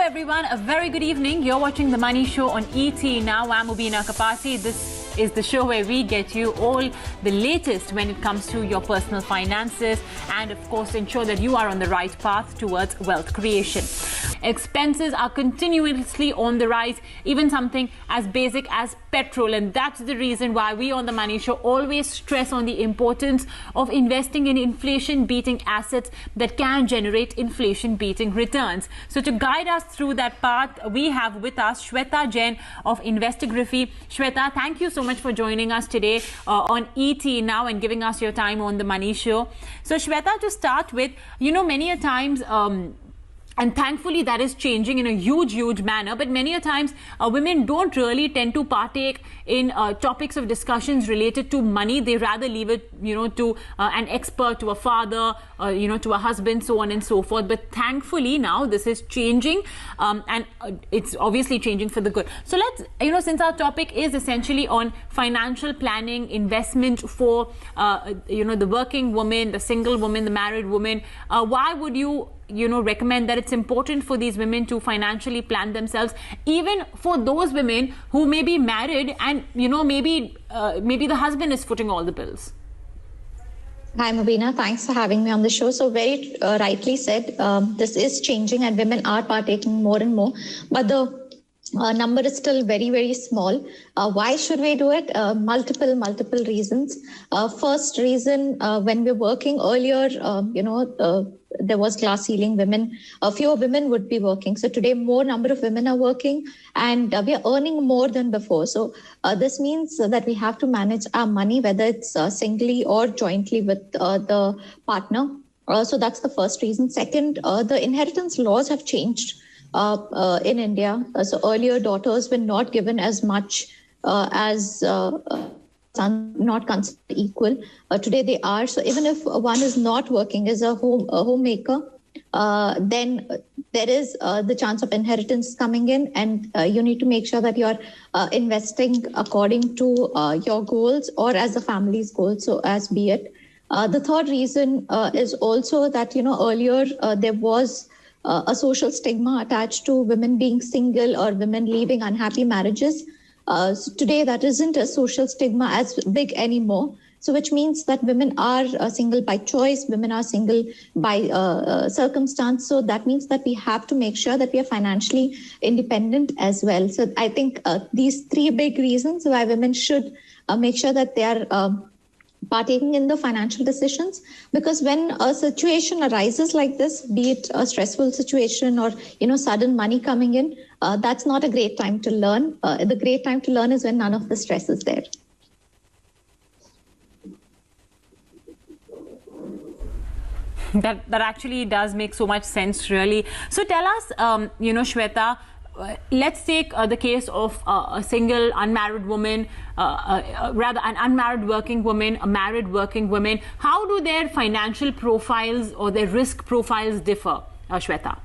everyone, a very good evening. You're watching The Money Show on ET Now. I'm Mubina Kapasi. This is the show where we get you all the latest when it comes to your personal finances and, of course, ensure that you are on the right path towards wealth creation. Expenses are continuously on the rise, even something as basic as petrol, and that's the reason why we on The Money Show always stress on the importance of investing in inflation-beating assets that can generate inflation-beating returns. So to guide us through that path, we have with us Shweta Jain of Investography. Shweta, thank you so much for joining us today on ET Now and giving us your time on The Money Show. So Shweta, to start with, you know, many a times and thankfully that is changing in a huge manner, but many a times women don't really tend to partake in topics of discussions related to money. They rather leave it, you know, to an expert, to a father, you know, to a husband, so on and so forth. But thankfully now this is changing, and it's obviously changing for the good. So let's, you know, since our topic is essentially on financial planning, investment for, you know, the working woman, the single woman, the married woman, why would you recommend that it's important for these women to financially plan themselves, even for those women who may be married and, you know, maybe the husband is footing all the bills? Hi, Mubina. Thanks for having me on the show. So very rightly said, this is changing and women are partaking more and more, but the number is still very small. Why should we do it? Multiple reasons. First reason, when we're working earlier, there was glass ceiling. Fewer women would be working. So today, more number of women are working, and we are earning more than before. So this means that we have to manage our money, whether it's singly or jointly with the partner. So that's the first reason. Second, the inheritance laws have changed in India. So earlier, daughters were not given as much as sons, not considered equal. Today they are. So even if one is not working as a homemaker, then there is the chance of inheritance coming in, and you need to make sure that you're investing according to your goals or as a family's goals, so as be it. The third reason is also that, you know, earlier there was a social stigma attached to women being single or women leaving unhappy marriages. So today that isn't a social stigma as big anymore. So which means that women are single by choice, women are single by circumstance. So that means that we have to make sure that we are financially independent as well. So I think these three big reasons why women should make sure that they are partaking in the financial decisions, because when a situation arises like this, be it a stressful situation or, you know, sudden money coming in, that's not a great time to learn. The great time to learn is when none of the stress is there. That actually does make so much sense, really. So tell us, you know, Shweta, let's take the case of a single unmarried woman, rather an unmarried working woman, a married working woman. How do their financial profiles or their risk profiles differ, Shweta?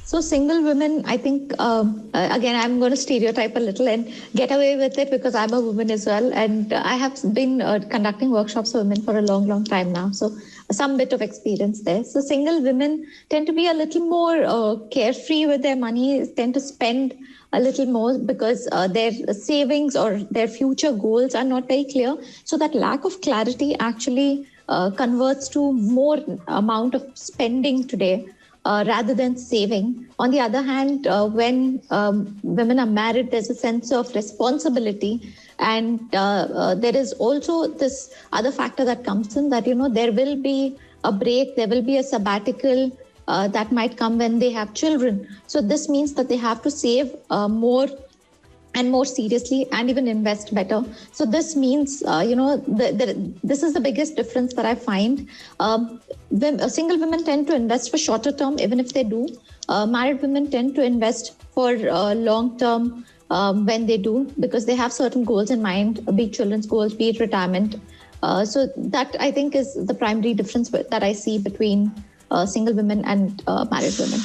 So single women, I think, again, I'm going to stereotype a little and get away with it because I'm a woman as well. And I have been conducting workshops for women for a long time now. So some bit of experience there. So single women tend to be a little more carefree with their money, tend to spend a little more because their savings or their future goals are not very clear. So that lack of clarity actually converts to more amount of spending today rather than saving. On the other hand, when women are married, there's a sense of responsibility. And there is also this other factor that comes in that, you know, there will be a break, there will be a sabbatical that might come when they have children. So this means that they have to save more and more seriously and even invest better. So this means, you know, this is the biggest difference that I find. Single women tend to invest for shorter term, even if they do. Married women tend to invest for long term when they do, because they have certain goals in mind, be it children's goals, be it retirement. So that, I think, is the primary difference that I see between single women and married women.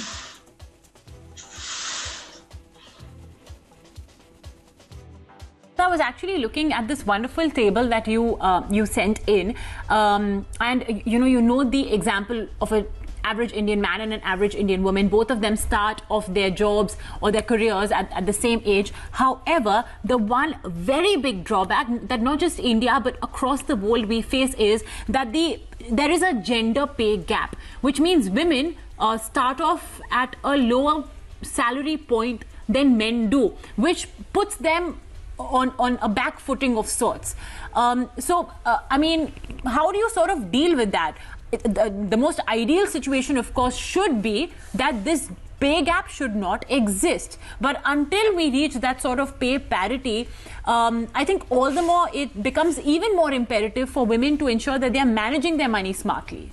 I was actually looking at this wonderful table that you sent in, and you know the example of a average Indian man and an average Indian woman. Both of them start off their jobs or their careers at the same age. However, the one very big drawback that not just India but across the world we face is that there is a gender pay gap, which means women start off at a lower salary point than men do, which puts them on a back footing of sorts. I mean, how do you sort of deal with that? The most ideal situation, of course, should be that this pay gap should not exist. But until we reach that sort of pay parity, I think all the more it becomes even more imperative for women to ensure that they are managing their money smartly.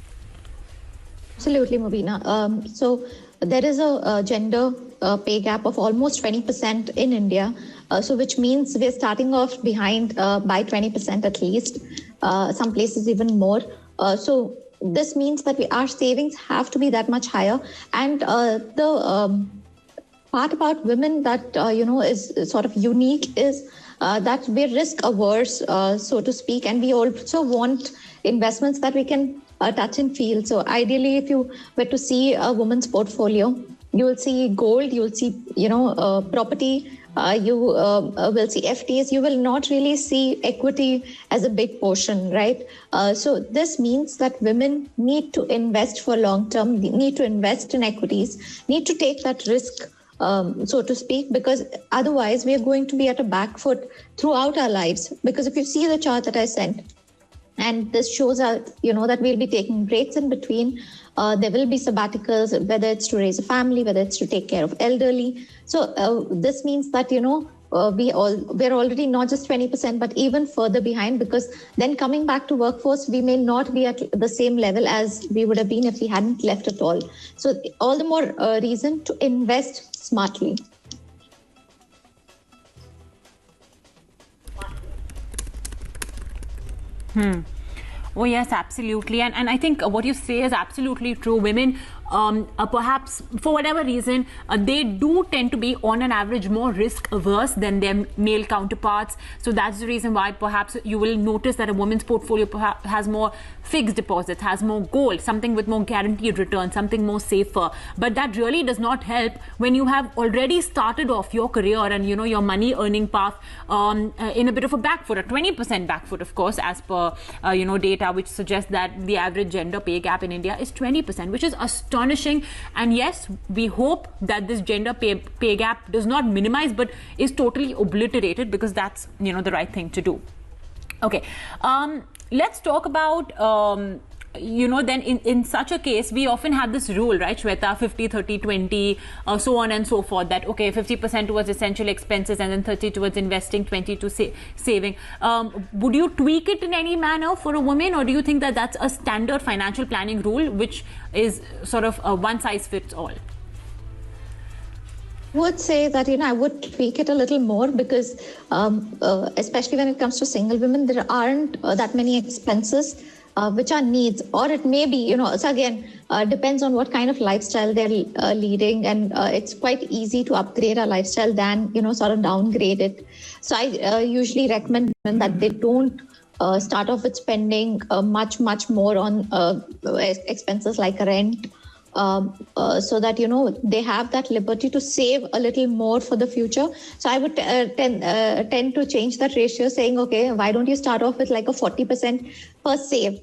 Absolutely, Mubina. So there is a gender pay gap of almost 20% in India. So which means we're starting off behind by 20% at least, some places even more. So this means that our savings have to be that much higher. And the part about women that, is sort of unique is that we're risk averse, so to speak. And we also want investments that we can touch and feel. So ideally, if you were to see a woman's portfolio, you will see gold, you will see, property, you will see FDs. You will not really see equity as a big portion, right? So this means that women need to invest for long term, need to invest in equities, need to take that risk, so to speak, because otherwise we are going to be at a back foot throughout our lives. Because if you see the chart that I sent, and this shows that we'll be taking breaks in between. There will be sabbaticals, whether it's to raise a family, whether it's to take care of elderly. So this means that, we're already not just 20%, but even further behind, because then coming back to workforce, we may not be at the same level as we would have been if we hadn't left at all. So all the more reason to invest smartly. Oh, yes, absolutely. And I think what you say is absolutely true. Women, perhaps for whatever reason, they do tend to be on an average more risk averse than their male counterparts. So that's the reason why perhaps you will notice that a woman's portfolio perhaps has more fixed deposits, has more gold, something with more guaranteed return, something more safer. But that really does not help when you have already started off your career and your money earning path in a bit of a back foot, a 20% back foot, of course, as per data which suggests that the average gender pay gap in India is 20%, which is astonishing. And yes, we hope that this gender pay gap does not minimize but is totally obliterated, because that's the right thing to do. Okay, let's talk about then in such a case, we often have this rule, right, Shweta, 50, 30, 20, so on and so forth, that, okay, 50% towards essential expenses and then 30 towards investing, 20 to saving. Would you tweak it in any manner for a woman, or do you think that that's a standard financial planning rule, which is sort of a one size fits all? I would say that, I would tweak it a little more, because especially when it comes to single women, there aren't that many expenses which are needs, or it may be, so again, depends on what kind of lifestyle they're leading. And it's quite easy to upgrade our lifestyle than, sort of downgrade it. So I usually recommend that they don't start off with spending much more on expenses like rent, so that, they have that liberty to save a little more for the future. So I would tend to change that ratio, saying, okay, why don't you start off with like a 40% first save?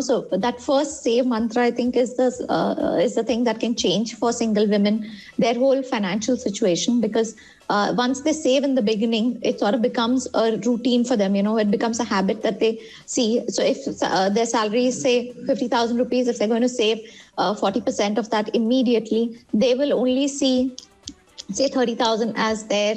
So that first save mantra, I think, is the thing that can change for single women their whole financial situation, because once they save in the beginning, it sort of becomes a routine for them. It becomes a habit that they see. So if their salary is, say, 50,000 rupees, if they're going to save 40% of that immediately, they will only see, say, 30,000 as their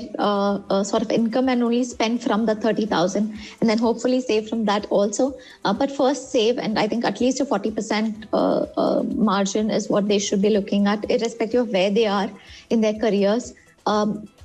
sort of income, and only spend from the 30,000, and then hopefully save from that also. But first save, and I think at least a 40% margin is what they should be looking at, irrespective of where they are in their careers.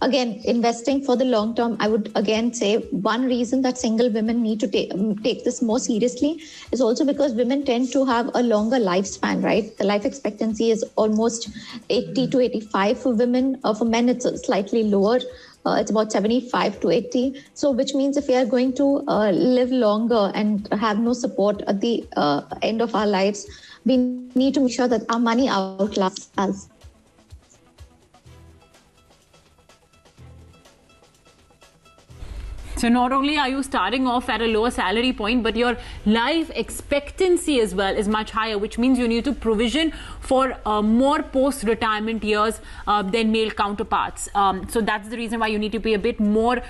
Again, investing for the long term, I would again say one reason that single women need to take this more seriously is also because women tend to have a longer lifespan, right? The life expectancy is almost 80 to 85 for women. For men, it's slightly lower. it's about 75 to 80. So which means if we are going to live longer and have no support at the end of our lives, we need to make sure that our money outlasts us. So not only are you starting off at a lower salary point, but your life expectancy as well is much higher, which means you need to provision for more post-retirement years than male counterparts. So that's the reason why you need to be a bit more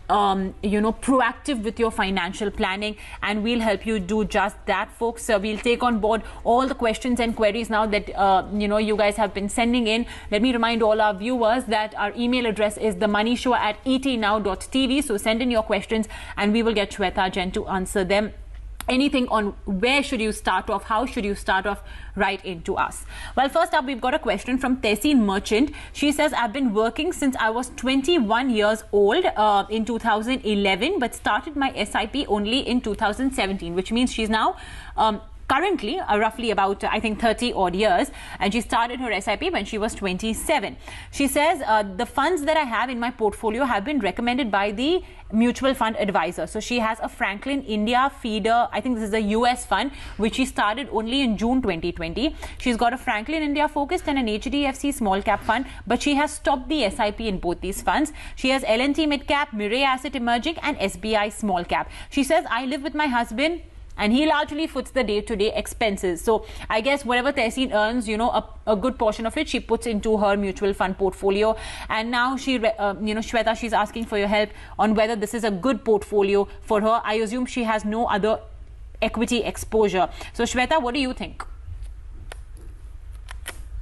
proactive with your financial planning, and we'll help you do just that, folks. We'll take on board all the questions and queries now that you guys have been sending in. Let me remind all our viewers that our email address is themoneyshow@etnow.tv. So send in your questions and we will get Shweta Jain to answer them. Anything on where should you start off, how should you start off, right into us. Well, first up, we've got a question from Tessin Merchant. She says, I've been working since I was 21 years old in 2011, but started my SIP only in 2017, which means she's now currently roughly about, I think, 30 odd years, and she started her SIP when she was 27. She says, the funds that I have in my portfolio have been recommended by the mutual fund advisor. So she has a Franklin India feeder, I think this is a US fund, which she started only in June 2020. She's got a Franklin India focused and an HDFC small cap fund, but she has stopped the SIP in both these funds. She has L&T mid cap, Mirae Asset Emerging and SBI small cap. She says, I live with my husband and he largely foots the day-to-day expenses. So I guess whatever Tessin earns, a good portion of it she puts into her mutual fund portfolio. And now she, Shweta, she's asking for your help on whether this is a good portfolio for her. I assume she has no other equity exposure. So Shweta, what do you think?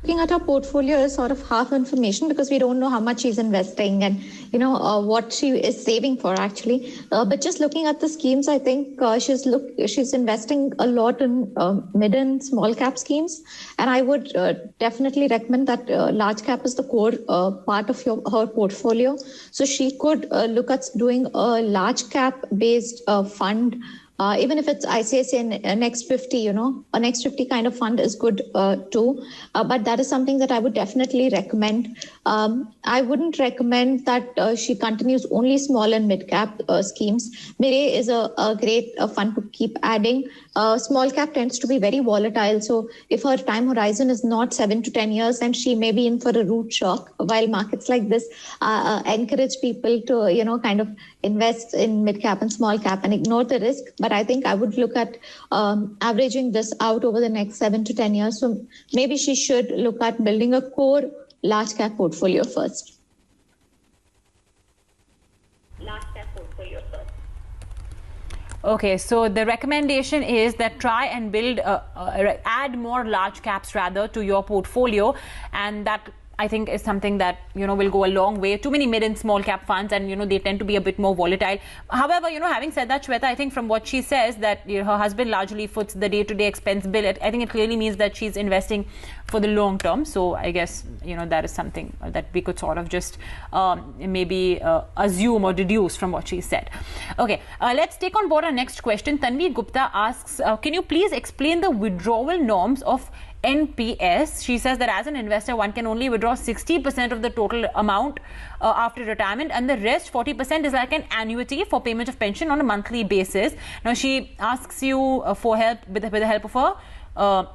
Looking at her portfolio is sort of half information because we don't know how much she's investing and what she is saving for actually. But just looking at the schemes, I think she's investing a lot in mid and small cap schemes, and I would definitely recommend that large cap is the core part of her portfolio. So she could look at doing a large cap based fund. Even if it's ICICI Next 50, a Next 50 kind of fund is good too. But that is something that I would definitely recommend. I wouldn't recommend that she continues only small and mid cap schemes. Mirae is a great fund to keep adding. Small cap tends to be very volatile. So if her time horizon is not 7 to 10 years, then she may be in for a root shock. While markets like this encourage people to, kind of invest in mid cap and small cap and ignore the risk. But I think I would look at averaging this out over the next 7 to 10 years. So maybe she should look at building a core large cap portfolio first. Okay, so the recommendation is that try and build, add more large caps rather to your portfolio, and that I think is something that, will go a long way. Too many mid and small cap funds and, they tend to be a bit more volatile. However, having said that, Shweta, I think from what she says that her husband largely foots the day-to-day expense bill, I think it clearly means that she's investing for the long term. So I guess, that is something that we could sort of just maybe assume or deduce from what she said. Okay, let's take on board our next question. Tanvi Gupta asks, can you please explain the withdrawal norms of NPS? She says that as an investor, one can only withdraw 60% of the total amount after retirement, and the rest 40% is like an annuity for payment of pension on a monthly basis. Now she asks you for help with the help of her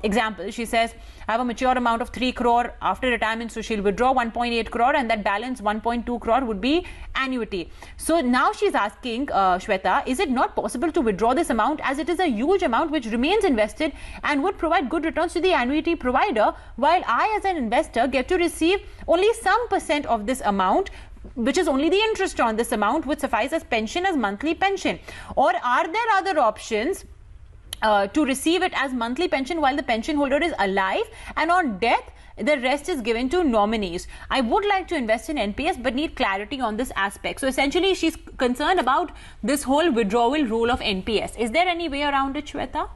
example. She says, I have a mature amount of 3 crore after retirement, so she'll withdraw 1.8 crore and that balance 1.2 crore would be annuity. So now she's asking, Shweta, is it not possible to withdraw this amount as it is a huge amount which remains invested and would provide good returns to the annuity provider, while I as an investor get to receive only some percent of this amount, which is only the interest on this amount, would suffice as pension, as monthly pension? Or are there other options to receive it as monthly pension while the pension holder is alive, and on death the rest is given to nominees? I would like to invest in NPS but need clarity on this aspect. So essentially she's concerned about this whole withdrawal rule of NPS. Is there any way around it, Shweta?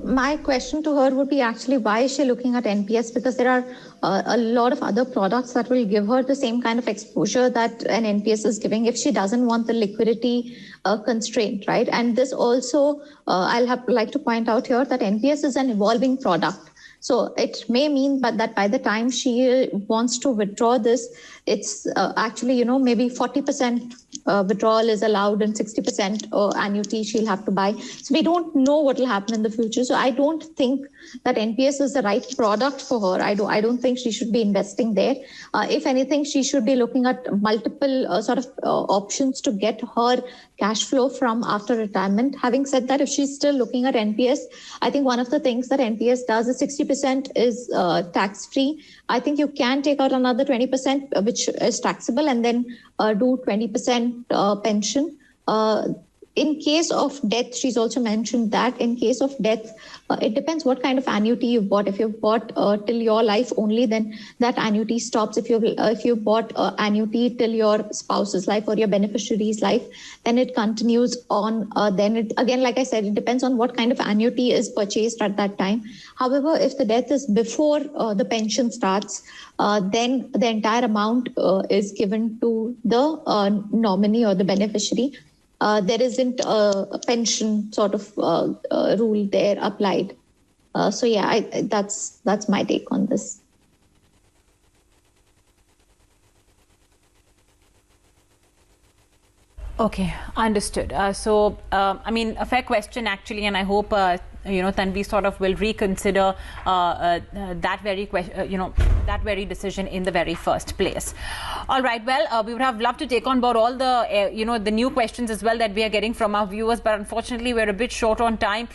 My question to her would be actually, why is she looking at NPS? Because there are a lot of other products that will give her the same kind of exposure that an NPS is giving if she doesn't want the liquidity constraint, right? And this also, I'll like to point out here that NPS is an evolving product. So it may mean that by the time she wants to withdraw this, it's actually, maybe 40% withdrawal is allowed and 60% annuity she'll have to buy. So we don't know what will happen in the future. So I don't think that NPS is the right product for her. I don't think she should be investing there. If anything, she should be looking at multiple options to get her cash flow from after retirement. Having said that, if she's still looking at NPS, I think one of the things that NPS does is 60% is tax-free. I think you can take out another 20%, which is taxable, and then do 20% pension. In case of death, she's also mentioned that in case of death, it depends what kind of annuity you bought. If you've bought till your life only, then that annuity stops. If you bought annuity till your spouse's life or your beneficiary's life, then it continues on. Then it, again, like I said, it depends on what kind of annuity is purchased at that time. However, if the death is before the pension starts, then the entire amount is given to the nominee or the beneficiary. There isn't a pension sort of rule there applied. So yeah, that's my take on this. Okay, understood. I mean, a fair question actually, and I hope Tanvi sort of will reconsider that very that very decision in the very first place. All right. Well, we would have loved to take on board all the the new questions as well that we are getting from our viewers, but unfortunately we're a bit short on time.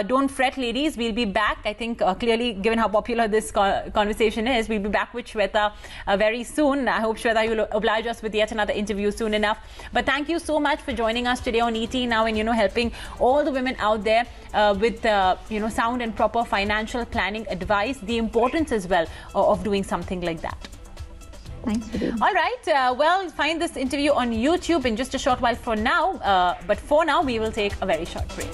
Don't fret, ladies. We'll be back. I think clearly, given how popular this conversation is, we'll be back with Shweta very soon. I hope, Shweta, you'll oblige us with yet another interview soon enough. But thank you so much for joining us today on ET Now and helping all the women out there with sound and proper financial planning advice, the importance as well of doing something like that. Thanks for doing. All right. Well, find this interview on YouTube in just a short while for now. But for now, we will take a very short break.